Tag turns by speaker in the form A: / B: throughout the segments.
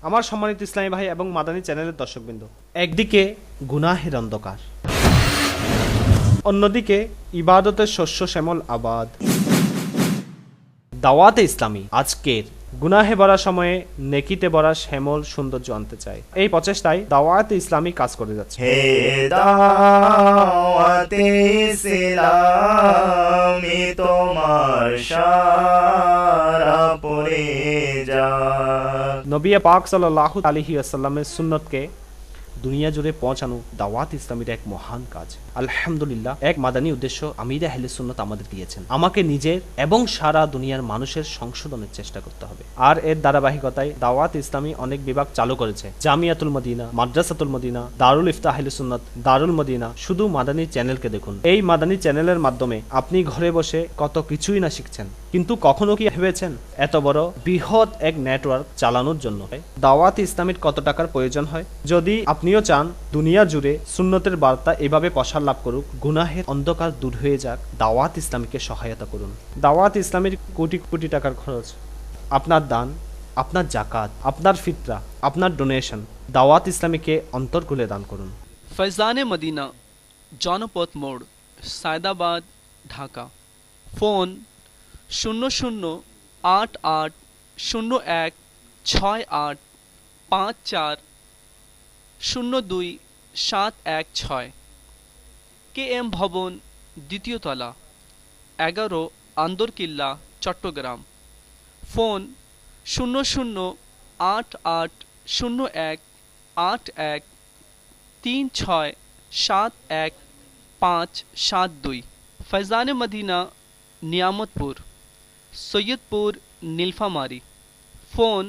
A: আমার সম্মানিত ইসলামী ভাই এবং মাদানী চ্যানেলের দর্শকবৃন্দ, একদিকে গুনাহের অন্ধকার, অন্যদিকে ইবাদতের শস্য শ্যামল আবাদ। দাওয়াতে ইসলামী আজকের গুনাহে ভরা সময়ে নেকিতে ভরা শ্যামল সৌন্দর্য আনতে চায়। এই প্রচেষ্টায় দাওয়াতে ইসলামী কাজ করে যাচ্ছে।
B: হে দাওয়াতে ইসলামী তোমার সারা পড়ে যায়।
A: নবী পাক সাল্লাল্লাহু আলাইহি ওয়াসাল্লামের সুন্নতকে দুনিয়া জুড়ে পৌঁছানো দাওয়াত ইসলামীর এক মহান কাজ। আলহামদুলিল্লাহ, এক মাদানী উদ্দেশ্য আমির আহলে সুন্নাত আমাদের দিয়েছেন। আমাকে নিজের এবং সারা দুনিয়ার মানুষের সংশোধনের চেষ্টা করতে হবে। আর এর ধারাবাহিকতায় দাওয়াত ইসলামী অনেক বিভাগ চালু করেছে। জামিয়াতুল মদিনা, মাদ্রাসাতুল মদিনা, দারুল ইফতা আহলে সুন্নাত, দারুল মদিনা। শুধু মাদানী চ্যানেলকে দেখুন। এই মাদানী চ্যানেলের মাধ্যমে আপনি ঘরে বসে কত কিছুই না শিখছেন, কিন্তু কখনো কি ভেবেছেন এত বড় বৃহৎ এক নেটওয়ার্ক চালানোর জন্য দাওয়াত ইসলামীর কত টাকার প্রয়োজন হয়? যদি আপনিও চান দুনিয়া জুড়ে সুন্নতের বার্তা এভাবে প্রসার লাভ করুক, গুনাহের অন্ধকার দূর হয়ে যাক, দাওয়াত ইসলামীকে সহায়তা করুন। দাওয়াত ইসলামীর কোটি কোটি টাকার খরচ। আপনার দান, আপনার জাকাত, আপনার ফিতরা, আপনার ডোনেশন দাওয়াত ইসলামীকে অন্তর খুলে দান করুন।
C: फैज़ान मदीना, জনপথ মোড়, সায়দাবাদ, ঢাকা। ফোন 0088685402-716। KM ভবন, দ্বিতীয় তলা, 11 Andarkilla, Chittagong. Phone 008801367172। Faizan Madina, Niamatpur, Saidpur, Nilphamari. Phone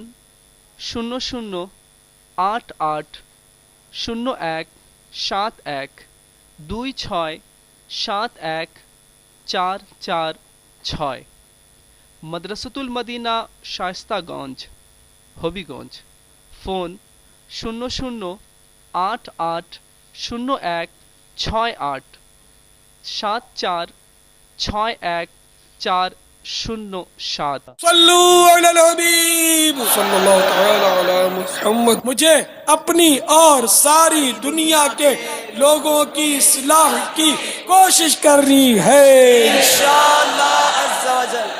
C: 00880171267446। Madrasatul Madina, Shaistaganj, Habiganj. Phone 00880174614007।
D: सल्लू अलल हबीब सल्लल्लाहु तआला अला मुहम्मद। मुझे अपनी और सारी दुनिया के लोगों की इस्लाह की कोशिश करनी है इंशाअल्लाह अज़्ज़ा वजल।